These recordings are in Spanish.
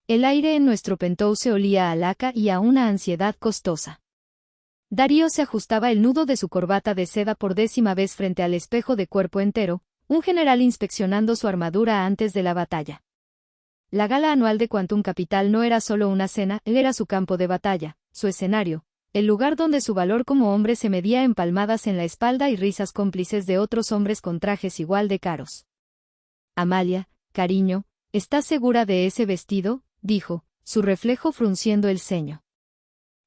El aire en nuestro penthouse olía a laca y a una ansiedad costosa. Darío se ajustaba el nudo de su corbata de seda por 10ª vez frente al espejo de cuerpo entero, un general inspeccionando su armadura antes de la batalla. La gala anual de Quantum Capital no era solo una cena, él era su campo de batalla, su escenario, el lugar donde su valor como hombre se medía en palmadas en la espalda y risas cómplices de otros hombres con trajes igual de caros. Amalia, cariño, ¿estás segura de ese vestido?, dijo, su reflejo frunciendo el ceño.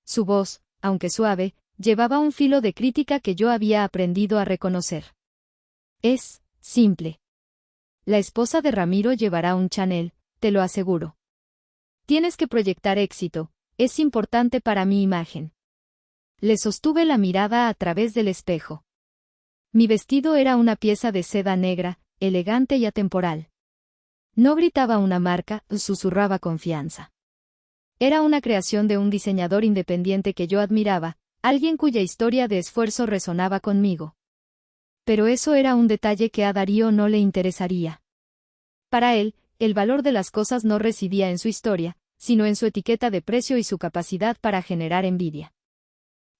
Su voz, aunque suave, llevaba un filo de crítica que yo había aprendido a reconocer. Es simple. La esposa de Ramiro llevará un Chanel, te lo aseguro. Tienes que proyectar éxito, es importante para mi imagen. Le sostuve la mirada a través del espejo. Mi vestido era una pieza de seda negra, elegante y atemporal. No gritaba una marca, susurraba confianza. Era una creación de un diseñador independiente que yo admiraba, alguien cuya historia de esfuerzo resonaba conmigo. Pero eso era un detalle que a Darío no le interesaría. Para él, el valor de las cosas no residía en su historia, sino en su etiqueta de precio y su capacidad para generar envidia.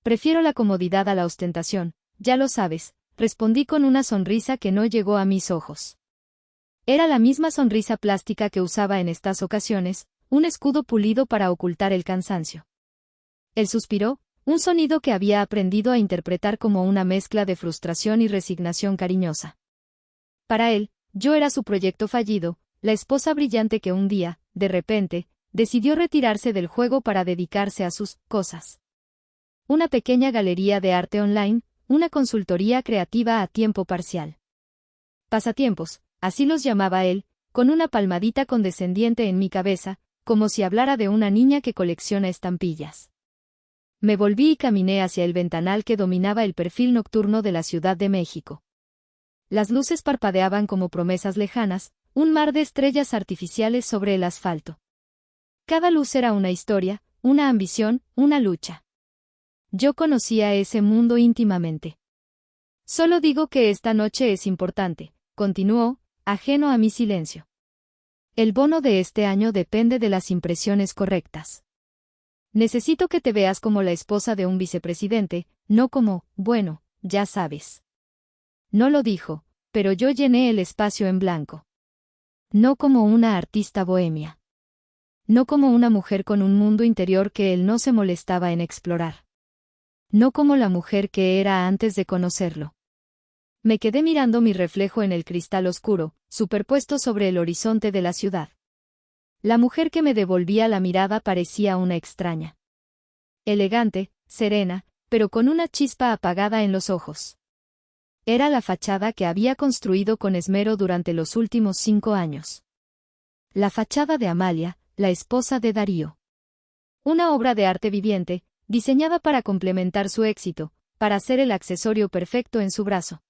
Prefiero la comodidad a la ostentación, ya lo sabes, respondí con una sonrisa que no llegó a mis ojos. Era la misma sonrisa plástica que usaba en estas ocasiones, un escudo pulido para ocultar el cansancio. Él suspiró, un sonido que había aprendido a interpretar como una mezcla de frustración y resignación cariñosa. Para él, yo era su proyecto fallido, la esposa brillante que un día, de repente, decidió retirarse del juego para dedicarse a sus cosas. Una pequeña galería de arte online, una consultoría creativa a tiempo parcial. Pasatiempos, así los llamaba él, con una palmadita condescendiente en mi cabeza, como si hablara de una niña que colecciona estampillas. Me volví y caminé hacia el ventanal que dominaba el perfil nocturno de la Ciudad de México. Las luces parpadeaban como promesas lejanas, un mar de estrellas artificiales sobre el asfalto. Cada luz era una historia, una ambición, una lucha. Yo conocía ese mundo íntimamente. Solo digo que esta noche es importante, continuó, ajeno a mi silencio. El bono de este año depende de las impresiones correctas. Necesito que te veas como la esposa de un vicepresidente, no como, bueno, ya sabes. No lo dijo, pero yo llené el espacio en blanco. No como una artista bohemia. No como una mujer con un mundo interior que él no se molestaba en explorar. No como la mujer que era antes de conocerlo. Me quedé mirando mi reflejo en el cristal oscuro, superpuesto sobre el horizonte de la ciudad. La mujer que me devolvía la mirada parecía una extraña. Elegante, serena, pero con una chispa apagada en los ojos. Era la fachada que había construido con esmero durante los últimos 5 años. La fachada de Amalia, la esposa de Darío. Una obra de arte viviente, diseñada para complementar su éxito, para ser el accesorio perfecto en su brazo.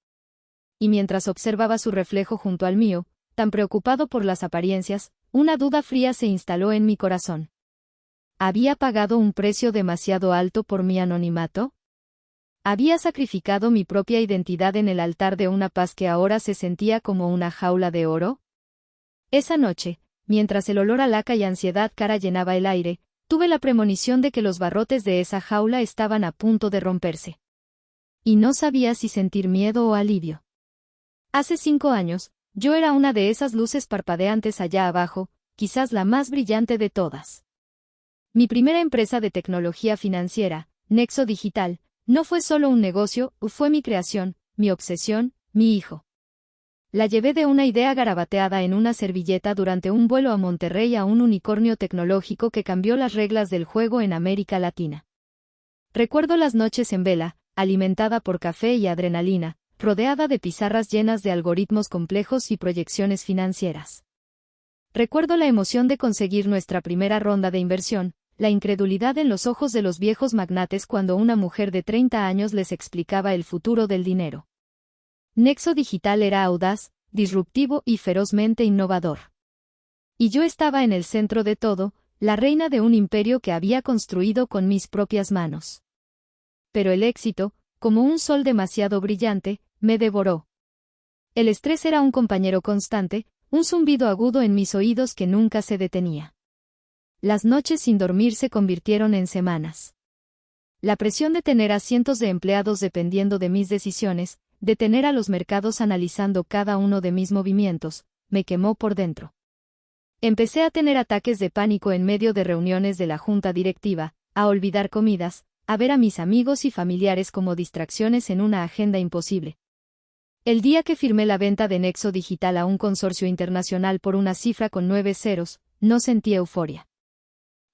Y mientras observaba su reflejo junto al mío, tan preocupado por las apariencias, una duda fría se instaló en mi corazón. ¿Había pagado un precio demasiado alto por mi anonimato? ¿Había sacrificado mi propia identidad en el altar de una paz que ahora se sentía como una jaula de oro? Esa noche, mientras el olor a laca y ansiedad cara llenaba el aire, tuve la premonición de que los barrotes de esa jaula estaban a punto de romperse. Y no sabía si sentir miedo o alivio. Hace 5 años, yo era una de esas luces parpadeantes allá abajo, quizás la más brillante de todas. Mi primera empresa de tecnología financiera, Nexo Digital, no fue solo un negocio, fue mi creación, mi obsesión, mi hijo. La llevé de una idea garabateada en una servilleta durante un vuelo a Monterrey a un unicornio tecnológico que cambió las reglas del juego en América Latina. Recuerdo las noches en vela, alimentada por café y adrenalina, rodeada de pizarras llenas de algoritmos complejos y proyecciones financieras. Recuerdo la emoción de conseguir nuestra primera ronda de inversión, la incredulidad en los ojos de los viejos magnates cuando una mujer de 30 años les explicaba el futuro del dinero. Nexo Digital era audaz, disruptivo y ferozmente innovador. Y yo estaba en el centro de todo, la reina de un imperio que había construido con mis propias manos. Pero el éxito, como un sol demasiado brillante, me devoró. El estrés era un compañero constante, un zumbido agudo en mis oídos que nunca se detenía. Las noches sin dormir se convirtieron en semanas. La presión de tener a cientos de empleados dependiendo de mis decisiones, de tener a los mercados analizando cada uno de mis movimientos, me quemó por dentro. Empecé a tener ataques de pánico en medio de reuniones de la junta directiva, a olvidar comidas, a ver a mis amigos y familiares como distracciones en una agenda imposible. El día que firmé la venta de Nexo Digital a un consorcio internacional por una cifra con 9 ceros, no sentí euforia.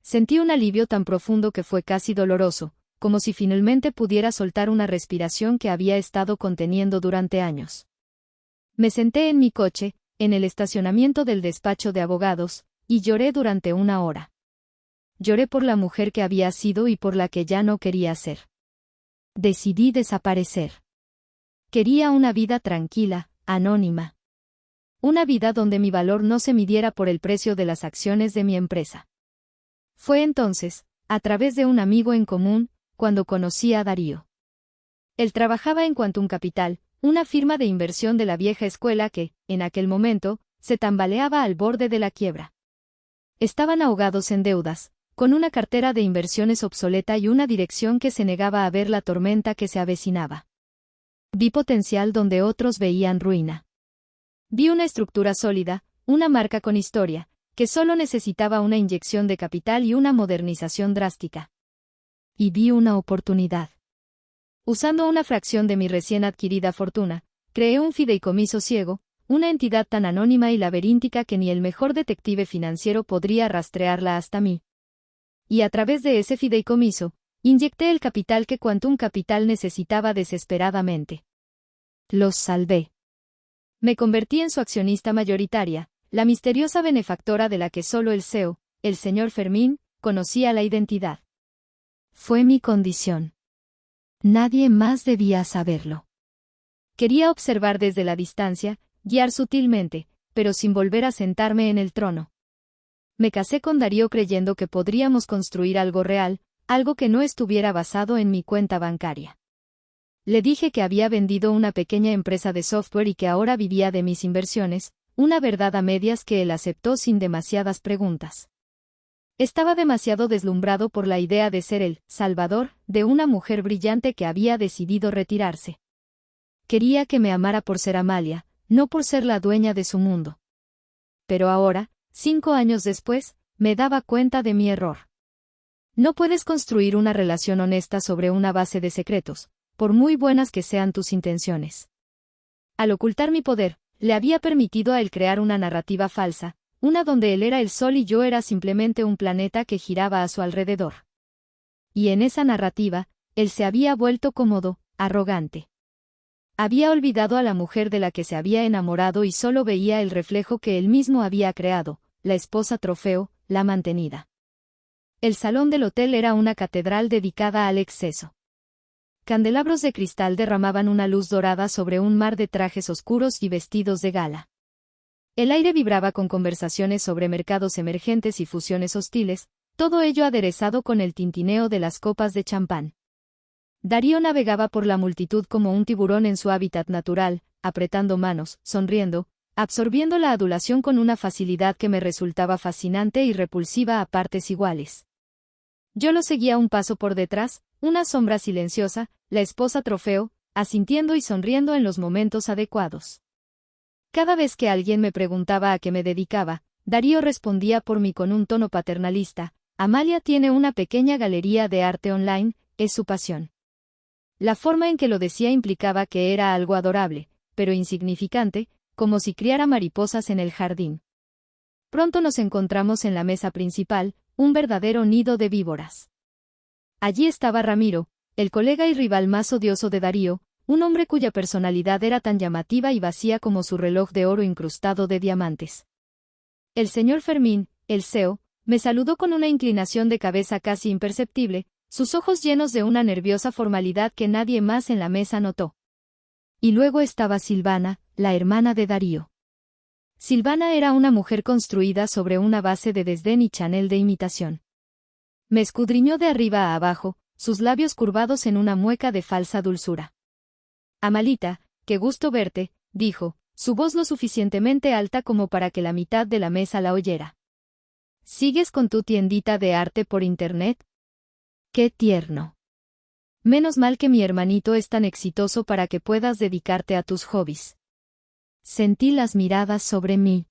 Sentí un alivio tan profundo que fue casi doloroso, como si finalmente pudiera soltar una respiración que había estado conteniendo durante años. Me senté en mi coche, en el estacionamiento del despacho de abogados, y lloré durante 1 hora. Lloré por la mujer que había sido y por la que ya no quería ser. Decidí desaparecer. Quería una vida tranquila, anónima. Una vida donde mi valor no se midiera por el precio de las acciones de mi empresa. Fue entonces, a través de un amigo en común, cuando conocí a Darío. Él trabajaba en Quantum Capital, una firma de inversión de la vieja escuela que, en aquel momento, se tambaleaba al borde de la quiebra. Estaban ahogados en deudas, con una cartera de inversiones obsoleta y una dirección que se negaba a ver la tormenta que se avecinaba. Vi potencial donde otros veían ruina. Vi una estructura sólida, una marca con historia, que solo necesitaba una inyección de capital y una modernización drástica. Y vi una oportunidad. Usando una fracción de mi recién adquirida fortuna, creé un fideicomiso ciego, una entidad tan anónima y laberíntica que ni el mejor detective financiero podría rastrearla hasta mí. Y a través de ese fideicomiso, inyecté el capital que Quantum Capital necesitaba desesperadamente. Los salvé. Me convertí en su accionista mayoritaria, la misteriosa benefactora de la que solo el CEO, el señor Fermín, conocía la identidad. Fue mi condición. Nadie más debía saberlo. Quería observar desde la distancia, guiar sutilmente, pero sin volver a sentarme en el trono. Me casé con Darío creyendo que podríamos construir algo real, algo que no estuviera basado en mi cuenta bancaria. Le dije que había vendido una pequeña empresa de software y que ahora vivía de mis inversiones, una verdad a medias que él aceptó sin demasiadas preguntas. Estaba demasiado deslumbrado por la idea de ser el salvador de una mujer brillante que había decidido retirarse. Quería que me amara por ser Amalia, no por ser la dueña de su mundo. Pero ahora, 5 años después, me daba cuenta de mi error. No puedes construir una relación honesta sobre una base de secretos, por muy buenas que sean tus intenciones. Al ocultar mi poder, le había permitido a él crear una narrativa falsa, una donde él era el sol y yo era simplemente un planeta que giraba a su alrededor. Y en esa narrativa, él se había vuelto cómodo, arrogante. Había olvidado a la mujer de la que se había enamorado y solo veía el reflejo que él mismo había creado, la esposa trofeo, la mantenida. El salón del hotel era una catedral dedicada al exceso. Candelabros de cristal derramaban una luz dorada sobre un mar de trajes oscuros y vestidos de gala. El aire vibraba con conversaciones sobre mercados emergentes y fusiones hostiles, todo ello aderezado con el tintineo de las copas de champán. Darío navegaba por la multitud como un tiburón en su hábitat natural, apretando manos, sonriendo, absorbiendo la adulación con una facilidad que me resultaba fascinante y repulsiva a partes iguales. Yo lo seguía un paso por detrás, una sombra silenciosa, la esposa trofeo, asintiendo y sonriendo en los momentos adecuados. Cada vez que alguien me preguntaba a qué me dedicaba, Darío respondía por mí con un tono paternalista: Amalia tiene una pequeña galería de arte online, es su pasión. La forma en que lo decía implicaba que era algo adorable, pero insignificante, como si criara mariposas en el jardín. Pronto nos encontramos en la mesa principal, un verdadero nido de víboras. Allí estaba Ramiro, el colega y rival más odioso de Darío, un hombre cuya personalidad era tan llamativa y vacía como su reloj de oro incrustado de diamantes. El señor Fermín, el CEO, me saludó con una inclinación de cabeza casi imperceptible, sus ojos llenos de una nerviosa formalidad que nadie más en la mesa notó. Y luego estaba Silvana, la hermana de Darío. Silvana era una mujer construida sobre una base de desdén y Chanel de imitación. Me escudriñó de arriba a abajo, sus labios curvados en una mueca de falsa dulzura. Amalita, qué gusto verte, dijo, su voz lo suficientemente alta como para que la mitad de la mesa la oyera. ¿Sigues con tu tiendita de arte por internet? ¡Qué tierno! Menos mal que mi hermanito es tan exitoso para que puedas dedicarte a tus hobbies. Sentí las miradas sobre mí.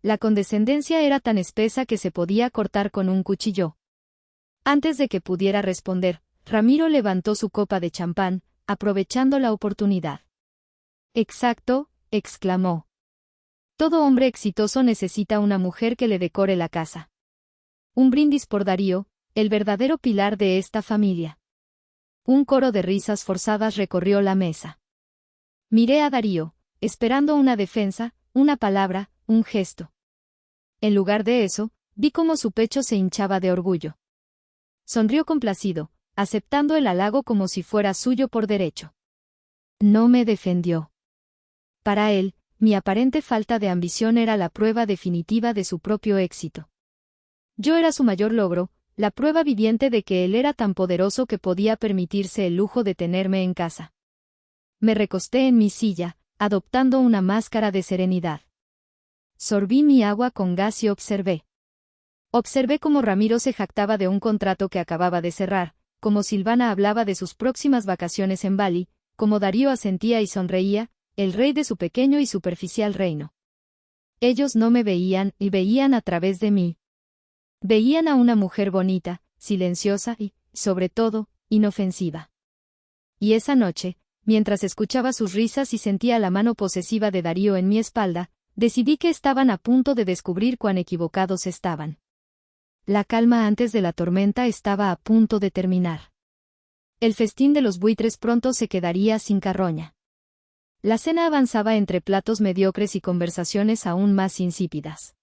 La condescendencia era tan espesa que se podía cortar con un cuchillo. Antes de que pudiera responder, Ramiro levantó su copa de champán, aprovechando la oportunidad. Exacto, exclamó. Todo hombre exitoso necesita una mujer que le decore la casa. Un brindis por Darío, el verdadero pilar de esta familia. Un coro de risas forzadas recorrió la mesa. Miré a Darío, esperando una defensa, una palabra, un gesto. En lugar de eso, vi cómo su pecho se hinchaba de orgullo. Sonrió complacido, aceptando el halago como si fuera suyo por derecho. No me defendió. Para él, mi aparente falta de ambición era la prueba definitiva de su propio éxito. Yo era su mayor logro, la prueba viviente de que él era tan poderoso que podía permitirse el lujo de tenerme en casa. Me recosté en mi silla, adoptando una máscara de serenidad. Sorbí mi agua con gas y observé. Observé cómo Ramiro se jactaba de un contrato que acababa de cerrar, cómo Silvana hablaba de sus próximas vacaciones en Bali, cómo Darío asentía y sonreía, el rey de su pequeño y superficial reino. Ellos no me veían y veían a través de mí. Veían a una mujer bonita, silenciosa y, sobre todo, inofensiva. Y esa noche, mientras escuchaba sus risas y sentía la mano posesiva de Darío en mi espalda, decidí que estaban a punto de descubrir cuán equivocados estaban. La calma antes de la tormenta estaba a punto de terminar. El festín de los buitres pronto se quedaría sin carroña. La cena avanzaba entre platos mediocres y conversaciones aún más insípidas.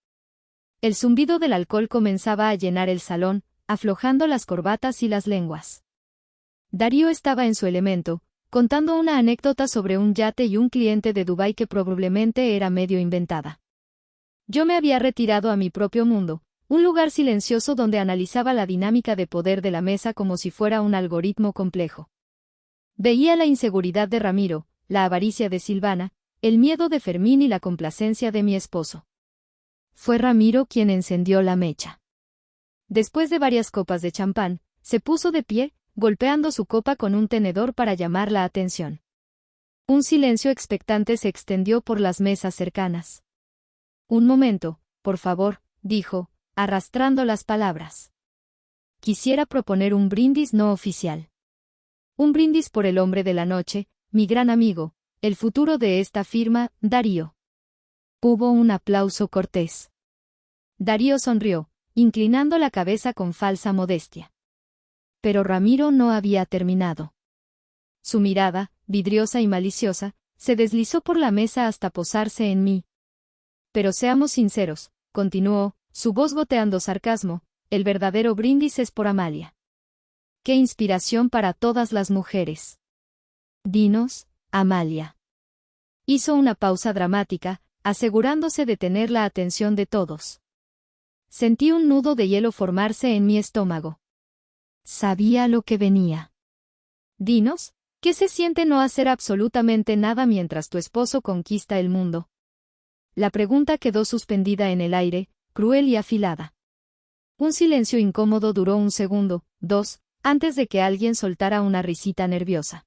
El zumbido del alcohol comenzaba a llenar el salón, aflojando las corbatas y las lenguas. Darío estaba en su elemento, contando una anécdota sobre un yate y un cliente de Dubái que probablemente era medio inventada. Yo me había retirado a mi propio mundo, un lugar silencioso donde analizaba la dinámica de poder de la mesa como si fuera un algoritmo complejo. Veía la inseguridad de Ramiro, la avaricia de Silvana, el miedo de Fermín y la complacencia de mi esposo. Fue Ramiro quien encendió la mecha. Después de varias copas de champán, se puso de pie, golpeando su copa con un tenedor para llamar la atención. Un silencio expectante se extendió por las mesas cercanas. Un momento, por favor, dijo, arrastrando las palabras. Quisiera proponer un brindis no oficial. Un brindis por el hombre de la noche, mi gran amigo, el futuro de esta firma, Darío. Hubo un aplauso cortés. Darío sonrió, inclinando la cabeza con falsa modestia. Pero Ramiro no había terminado. Su mirada, vidriosa y maliciosa, se deslizó por la mesa hasta posarse en mí. Pero seamos sinceros, continuó, su voz goteando sarcasmo, el verdadero brindis es por Amalia. ¡Qué inspiración para todas las mujeres! Dinos, Amalia. Hizo una pausa dramática, asegurándose de tener la atención de todos. Sentí un nudo de hielo formarse en mi estómago. Sabía lo que venía. Dinos, ¿qué se siente no hacer absolutamente nada mientras tu esposo conquista el mundo? La pregunta quedó suspendida en el aire, cruel y afilada. Un silencio incómodo duró un segundo, dos, antes de que alguien soltara una risita nerviosa.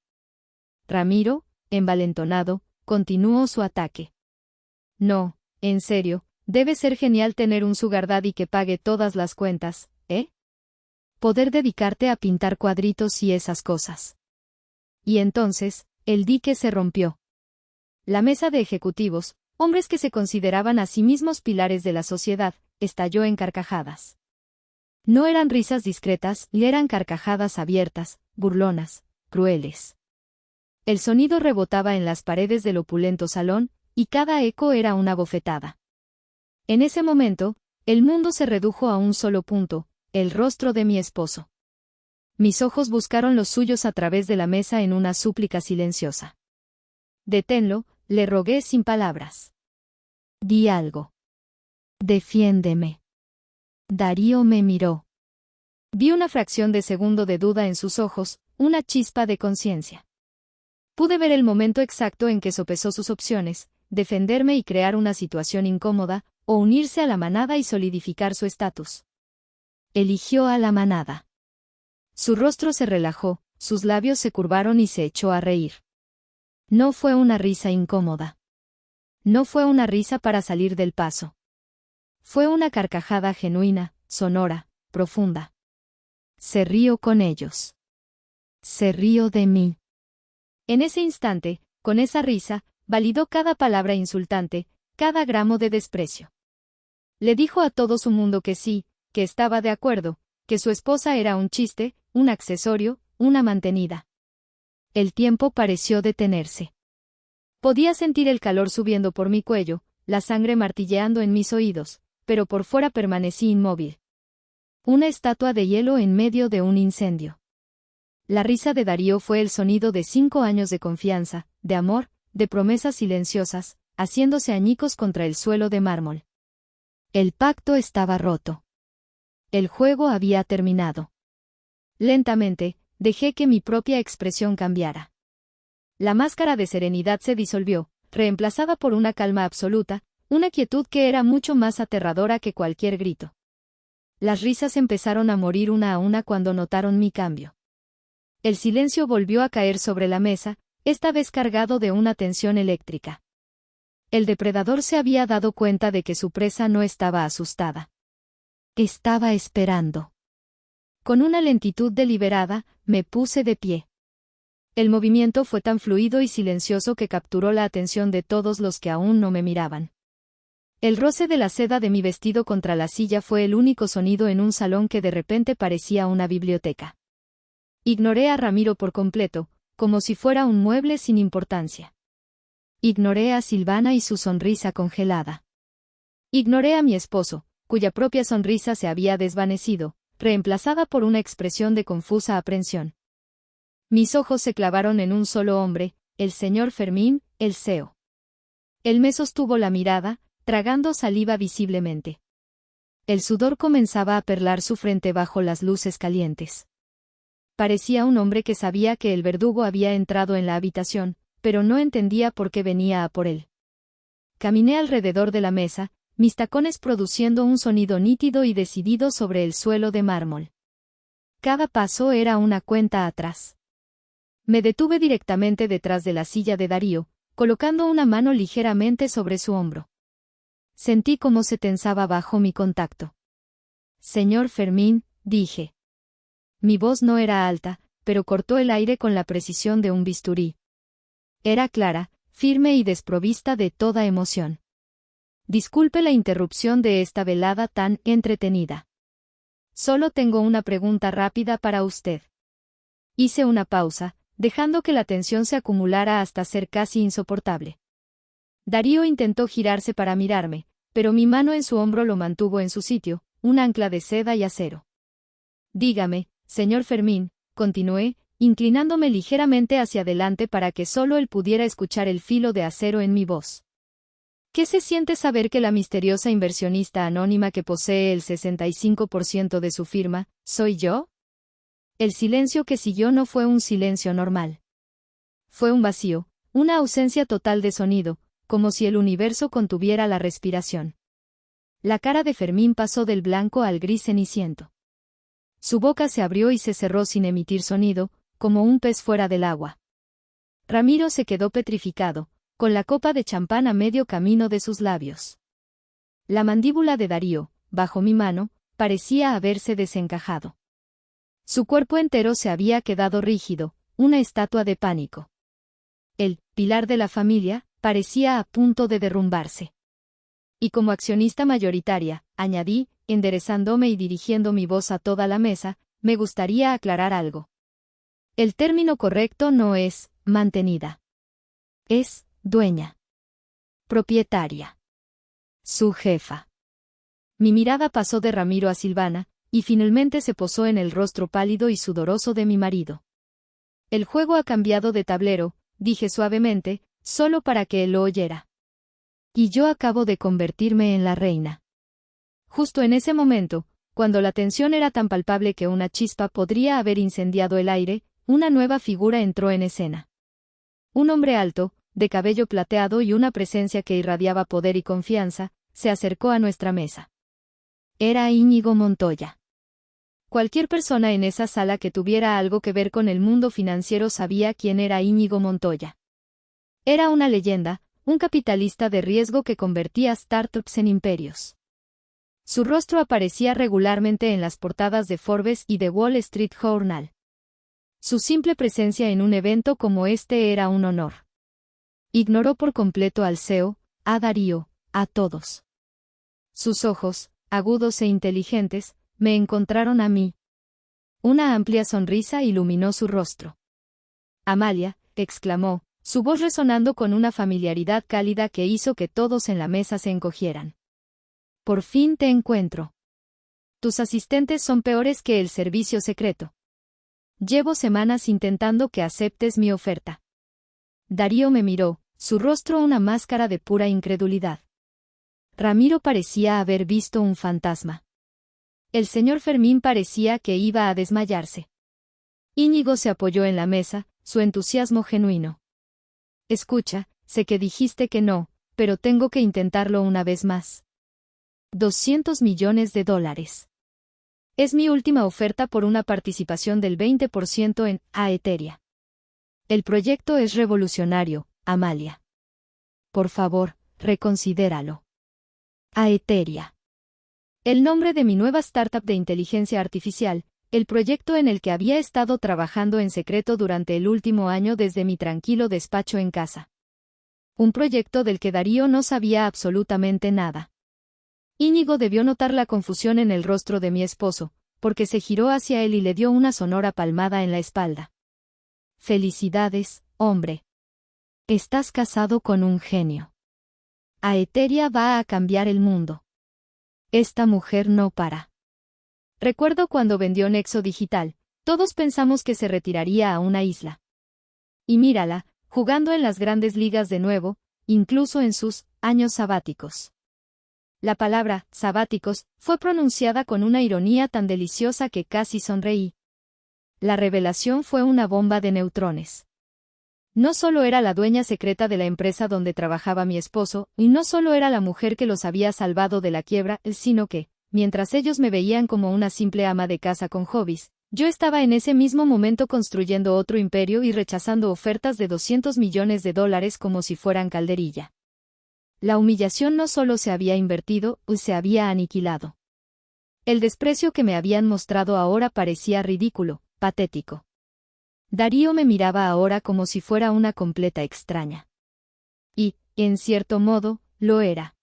Ramiro, envalentonado, continuó su ataque. No, en serio, debe ser genial tener un sugar daddy que pague todas las cuentas, ¿eh? Poder dedicarte a pintar cuadritos y esas cosas. Y entonces, el dique se rompió. La mesa de ejecutivos, hombres que se consideraban a sí mismos pilares de la sociedad, estalló en carcajadas. No eran risas discretas, y eran carcajadas abiertas, burlonas, crueles. El sonido rebotaba en las paredes del opulento salón, y cada eco era una bofetada. En ese momento, el mundo se redujo a un solo punto, el rostro de mi esposo. Mis ojos buscaron los suyos a través de la mesa en una súplica silenciosa. Deténlo, le rogué sin palabras. Di algo. Defiéndeme. Darío me miró. Vi una fracción de segundo de duda en sus ojos, una chispa de conciencia. Pude ver el momento exacto en que sopesó sus opciones, defenderme y crear una situación incómoda, o unirse a la manada y solidificar su estatus. Eligió a la manada. Su rostro se relajó, sus labios se curvaron y se echó a reír. No fue una risa incómoda. No fue una risa para salir del paso. Fue una carcajada genuina, sonora, profunda. Se rió con ellos. Se rió de mí. En ese instante, con esa risa, validó cada palabra insultante, cada gramo de desprecio. Le dijo a todo su mundo que sí, que estaba de acuerdo, que su esposa era un chiste, un accesorio, una mantenida. El tiempo pareció detenerse. Podía sentir el calor subiendo por mi cuello, la sangre martilleando en mis oídos, pero por fuera permanecí inmóvil. Una estatua de hielo en medio de un incendio. La risa de Darío fue el sonido de 5 años de confianza, de amor, de promesas silenciosas, haciéndose añicos contra el suelo de mármol. El pacto estaba roto. El juego había terminado. Lentamente, dejé que mi propia expresión cambiara. La máscara de serenidad se disolvió, reemplazada por una calma absoluta, una quietud que era mucho más aterradora que cualquier grito. Las risas empezaron a morir una a una cuando notaron mi cambio. El silencio volvió a caer sobre la mesa, esta vez cargado de una tensión eléctrica. El depredador se había dado cuenta de que su presa no estaba asustada. Estaba esperando. Con una lentitud deliberada, me puse de pie. El movimiento fue tan fluido y silencioso que capturó la atención de todos los que aún no me miraban. El roce de la seda de mi vestido contra la silla fue el único sonido en un salón que de repente parecía una biblioteca. Ignoré a Ramiro por completo, como si fuera un mueble sin importancia. Ignoré a Silvana y su sonrisa congelada. Ignoré a mi esposo, cuya propia sonrisa se había desvanecido, reemplazada por una expresión de confusa aprensión. Mis ojos se clavaron en un solo hombre, el señor Fermín, el CEO. Él me sostuvo la mirada, tragando saliva visiblemente. El sudor comenzaba a perlar su frente bajo las luces calientes. Parecía un hombre que sabía que el verdugo había entrado en la habitación, pero no entendía por qué venía a por él. Caminé alrededor de la mesa, mis tacones produciendo un sonido nítido y decidido sobre el suelo de mármol. Cada paso era una cuenta atrás. Me detuve directamente detrás de la silla de Darío, colocando una mano ligeramente sobre su hombro. Sentí cómo se tensaba bajo mi contacto. Señor Fermín, dije. Mi voz no era alta, pero cortó el aire con la precisión de un bisturí. Era clara, firme y desprovista de toda emoción. Disculpe la interrupción de esta velada tan entretenida. Solo tengo una pregunta rápida para usted. Hice una pausa, dejando que la tensión se acumulara hasta ser casi insoportable. Darío intentó girarse para mirarme, pero mi mano en su hombro lo mantuvo en su sitio, un ancla de seda y acero. Dígame, señor Fermín, continué, inclinándome ligeramente hacia adelante para que solo él pudiera escuchar el filo de acero en mi voz. ¿Qué se siente saber que la misteriosa inversionista anónima que posee el 65% de su firma, soy yo? El silencio que siguió no fue un silencio normal. Fue un vacío, una ausencia total de sonido, como si el universo contuviera la respiración. La cara de Fermín pasó del blanco al gris ceniciento. Su boca se abrió y se cerró sin emitir sonido, como un pez fuera del agua. Ramiro se quedó petrificado, con la copa de champán a medio camino de sus labios. La mandíbula de Darío, bajo mi mano, parecía haberse desencajado. Su cuerpo entero se había quedado rígido, una estatua de pánico. El pilar de la familia parecía a punto de derrumbarse. Y como accionista mayoritaria, añadí, enderezándome y dirigiendo mi voz a toda la mesa, me gustaría aclarar algo. El término correcto no es mantenida. Es dueña. Propietaria. Su jefa. Mi mirada pasó de Ramiro a Silvana, y finalmente se posó en el rostro pálido y sudoroso de mi marido. El juego ha cambiado de tablero, dije suavemente, solo para que él lo oyera. Y yo acabo de convertirme en la reina. Justo en ese momento, cuando la tensión era tan palpable que una chispa podría haber incendiado el aire, una nueva figura entró en escena. Un hombre alto, de cabello plateado y una presencia que irradiaba poder y confianza, se acercó a nuestra mesa. Era Íñigo Montoya. Cualquier persona en esa sala que tuviera algo que ver con el mundo financiero sabía quién era Íñigo Montoya. Era una leyenda, un capitalista de riesgo que convertía startups en imperios. Su rostro aparecía regularmente en las portadas de Forbes y de Wall Street Journal. Su simple presencia en un evento como este era un honor. Ignoró por completo al CEO, a Darío, a todos. Sus ojos, agudos e inteligentes, me encontraron a mí. Una amplia sonrisa iluminó su rostro. Amalia, exclamó, su voz resonando con una familiaridad cálida que hizo que todos en la mesa se encogieran. Por fin te encuentro. Tus asistentes son peores que el servicio secreto. Llevo semanas intentando que aceptes mi oferta. Darío me miró, su rostro una máscara de pura incredulidad. Ramiro parecía haber visto un fantasma. El señor Fermín parecía que iba a desmayarse. Íñigo se apoyó en la mesa, su entusiasmo genuino. Escucha, sé que dijiste que no, pero tengo que intentarlo una vez más. $200 millones. Es mi última oferta por una participación del 20% en Aeteria. El proyecto es revolucionario, Amalia. Por favor, reconsidéralo. Aeteria. El nombre de mi nueva startup de inteligencia artificial, el proyecto en el que había estado trabajando en secreto durante el último año desde mi tranquilo despacho en casa. Un proyecto del que Darío no sabía absolutamente nada. Íñigo debió notar la confusión en el rostro de mi esposo, porque se giró hacia él y le dio una sonora palmada en la espalda. Felicidades, hombre. Estás casado con un genio. Aeteria va a cambiar el mundo. Esta mujer no para. Recuerdo cuando vendió Nexo Digital, todos pensamos que se retiraría a una isla. Y mírala, jugando en las grandes ligas de nuevo, incluso en sus años sabáticos. La palabra, sabáticos, fue pronunciada con una ironía tan deliciosa que casi sonreí. La revelación fue una bomba de neutrones. No solo era la dueña secreta de la empresa donde trabajaba mi esposo, y no solo era la mujer que los había salvado de la quiebra, sino que, mientras ellos me veían como una simple ama de casa con hobbies, yo estaba en ese mismo momento construyendo otro imperio y rechazando ofertas de $200 millones como si fueran calderilla. La humillación no solo se había invertido, se había aniquilado. El desprecio que me habían mostrado ahora parecía ridículo, patético. Darío me miraba ahora como si fuera una completa extraña. Y, en cierto modo, lo era.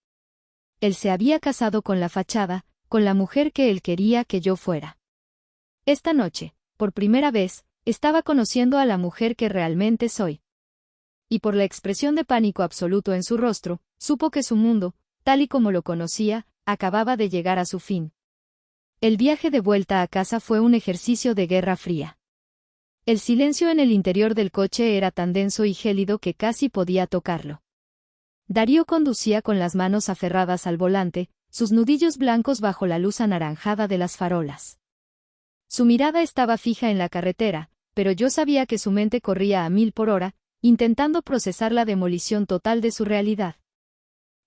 Él se había casado con la fachada, con la mujer que él quería que yo fuera. Esta noche, por primera vez, estaba conociendo a la mujer que realmente soy. Y por la expresión de pánico absoluto en su rostro, supo que su mundo, tal y como lo conocía, acababa de llegar a su fin. El viaje de vuelta a casa fue un ejercicio de guerra fría. El silencio en el interior del coche era tan denso y gélido que casi podía tocarlo. Darío conducía con las manos aferradas al volante, sus nudillos blancos bajo la luz anaranjada de las farolas. Su mirada estaba fija en la carretera, pero yo sabía que su mente corría a 1000 por hora, intentando procesar la demolición total de su realidad.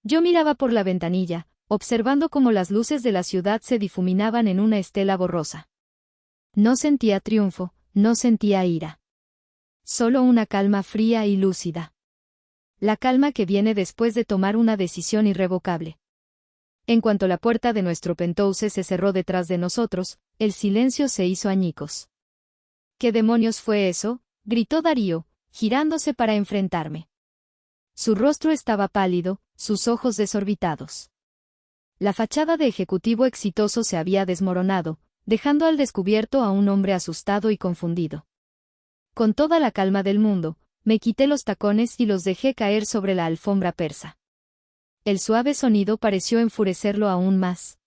Yo miraba por la ventanilla, observando cómo las luces de la ciudad se difuminaban en una estela borrosa. No sentía triunfo, no sentía ira. Solo una calma fría y lúcida. La calma que viene después de tomar una decisión irrevocable. En cuanto la puerta de nuestro penthouse se cerró detrás de nosotros, el silencio se hizo añicos. ¿Qué demonios fue eso?, gritó Darío, girándose para enfrentarme. Su rostro estaba pálido, sus ojos desorbitados. La fachada de ejecutivo exitoso se había desmoronado, dejando al descubierto a un hombre asustado y confundido. Con toda la calma del mundo, me quité los tacones y los dejé caer sobre la alfombra persa. El suave sonido pareció enfurecerlo aún más.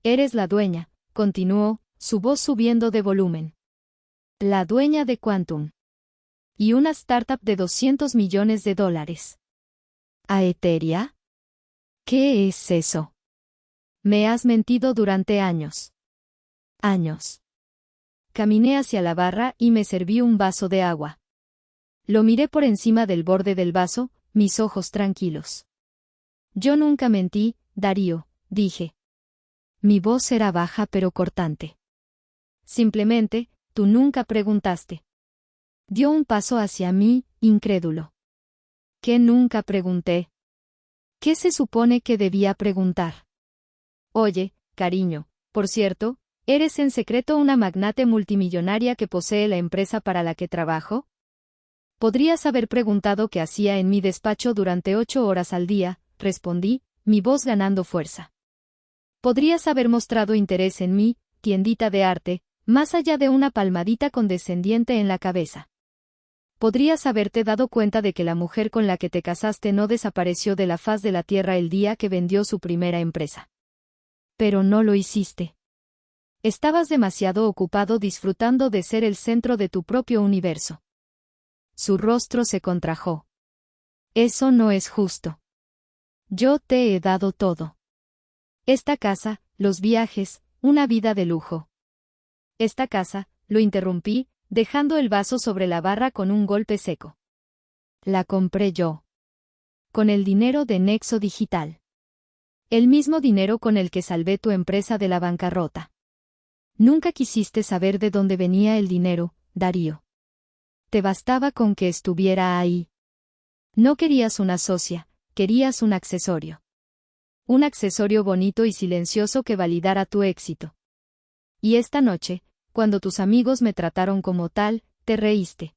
Eres la dueña, continuó, su voz subiendo de volumen. La dueña de Quantum. Y una startup de $200 millones. ¿Aeteria? ¿Qué es eso? Me has mentido durante años. Años. Caminé hacia la barra y me serví un vaso de agua. Lo miré por encima del borde del vaso, mis ojos tranquilos. Yo nunca mentí, Darío, dije. Mi voz era baja pero cortante. Simplemente, tú nunca preguntaste. Dio un paso hacia mí, incrédulo. ¿Qué nunca pregunté? ¿Qué se supone que debía preguntar? Oye, cariño, por cierto, ¿eres en secreto una magnate multimillonaria que posee la empresa para la que trabajo? Podrías haber preguntado qué hacía en mi despacho durante 8 horas al día, respondí, mi voz ganando fuerza. Podrías haber mostrado interés en mí, tiendita de arte, más allá de una palmadita condescendiente en la cabeza. Podrías haberte dado cuenta de que la mujer con la que te casaste no desapareció de la faz de la tierra el día que vendió su primera empresa. Pero no lo hiciste. Estabas demasiado ocupado disfrutando de ser el centro de tu propio universo. Su rostro se contrajo. Eso no es justo. Yo te he dado todo. Esta casa, los viajes, una vida de lujo. Esta casa, lo interrumpí, dejando el vaso sobre la barra con un golpe seco. La compré yo. Con el dinero de Nexo Digital. El mismo dinero con el que salvé tu empresa de la bancarrota. Nunca quisiste saber de dónde venía el dinero, Darío. Te bastaba con que estuviera ahí. No querías una socia, querías un accesorio. Un accesorio bonito y silencioso que validara tu éxito. Y esta noche, cuando tus amigos me trataron como tal, te reíste.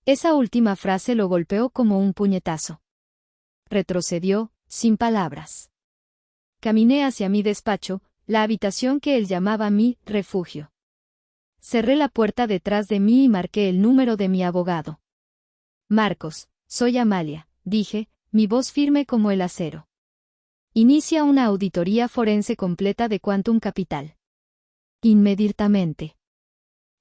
Esa última frase lo golpeó como un puñetazo. Retrocedió, sin palabras. Caminé hacia mi despacho, la habitación que él llamaba mi refugio. Cerré la puerta detrás de mí y marqué el número de mi abogado. Marcos, soy Amalia, dije, mi voz firme como el acero. Inicia una auditoría forense completa de Quantum Capital. Inmediatamente.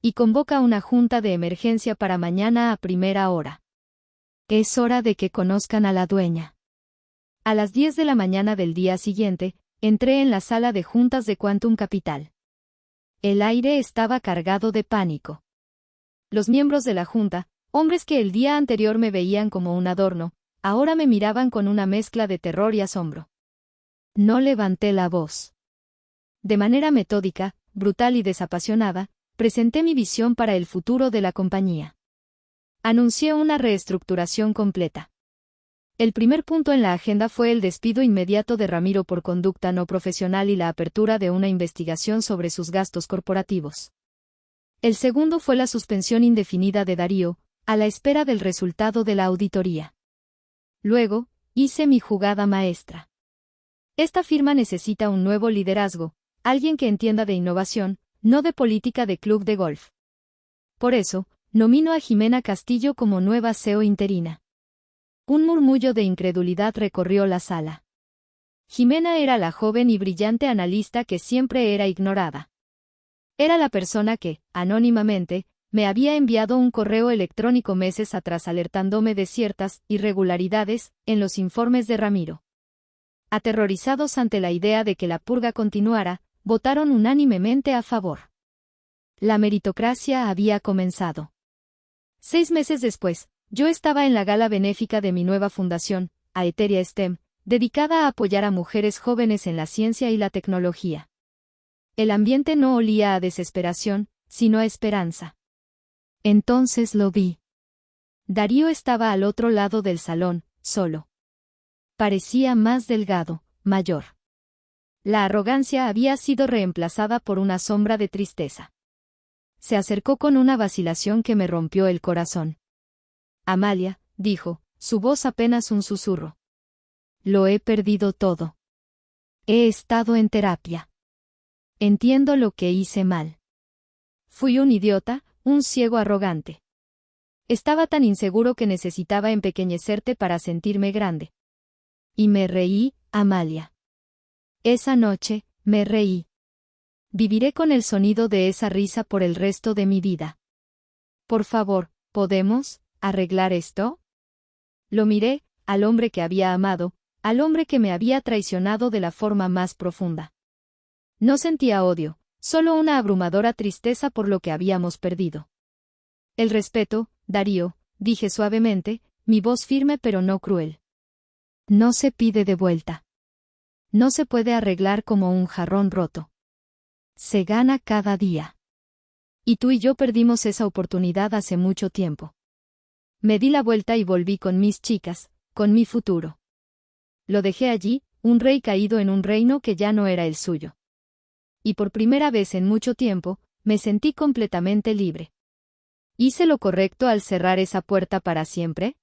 Y convoca una junta de emergencia para mañana a primera hora. Es hora de que conozcan a la dueña. A las 10 de la mañana del día siguiente, entré en la sala de juntas de Quantum Capital. El aire estaba cargado de pánico. Los miembros de la junta, hombres que el día anterior me veían como un adorno, ahora me miraban con una mezcla de terror y asombro. No levanté la voz. De manera metódica, brutal y desapasionada, presenté mi visión para el futuro de la compañía. Anuncié una reestructuración completa. El primer punto en la agenda fue el despido inmediato de Ramiro por conducta no profesional y la apertura de una investigación sobre sus gastos corporativos. El segundo fue la suspensión indefinida de Darío, a la espera del resultado de la auditoría. Luego, hice mi jugada maestra. Esta firma necesita un nuevo liderazgo, alguien que entienda de innovación, no de política de club de golf. Por eso, nomino a Jimena Castillo como nueva CEO interina. Un murmullo de incredulidad recorrió la sala. Jimena era la joven y brillante analista que siempre era ignorada. Era la persona que, anónimamente, me había enviado un correo electrónico meses atrás alertándome de ciertas irregularidades en los informes de Ramiro. Aterrorizados ante la idea de que la purga continuara, votaron unánimemente a favor. La meritocracia había comenzado. 6 meses después, yo estaba en la gala benéfica de mi nueva fundación, Aeteria STEM, dedicada a apoyar a mujeres jóvenes en la ciencia y la tecnología. El ambiente no olía a desesperación, sino a esperanza. Entonces lo vi. Darío estaba al otro lado del salón, solo. Parecía más delgado, mayor. La arrogancia había sido reemplazada por una sombra de tristeza. Se acercó con una vacilación que me rompió el corazón. Amalia, dijo, su voz apenas un susurro. Lo he perdido todo. He estado en terapia. Entiendo lo que hice mal. Fui un idiota, un ciego arrogante. Estaba tan inseguro que necesitaba empequeñecerte para sentirme grande. Y me reí, Amalia. Esa noche, me reí. Viviré con el sonido de esa risa por el resto de mi vida. Por favor, ¿podemos arreglar esto? Lo miré, al hombre que había amado, al hombre que me había traicionado de la forma más profunda. No sentía odio, solo una abrumadora tristeza por lo que habíamos perdido. El respeto, Darío, dije suavemente, mi voz firme pero no cruel. No se pide de vuelta. No se puede arreglar como un jarrón roto. Se gana cada día. Y tú y yo perdimos esa oportunidad hace mucho tiempo. Me di la vuelta y volví con mis chicas, con mi futuro. Lo dejé allí, un rey caído en un reino que ya no era el suyo. Y por primera vez en mucho tiempo, me sentí completamente libre. ¿Hice lo correcto al cerrar esa puerta para siempre?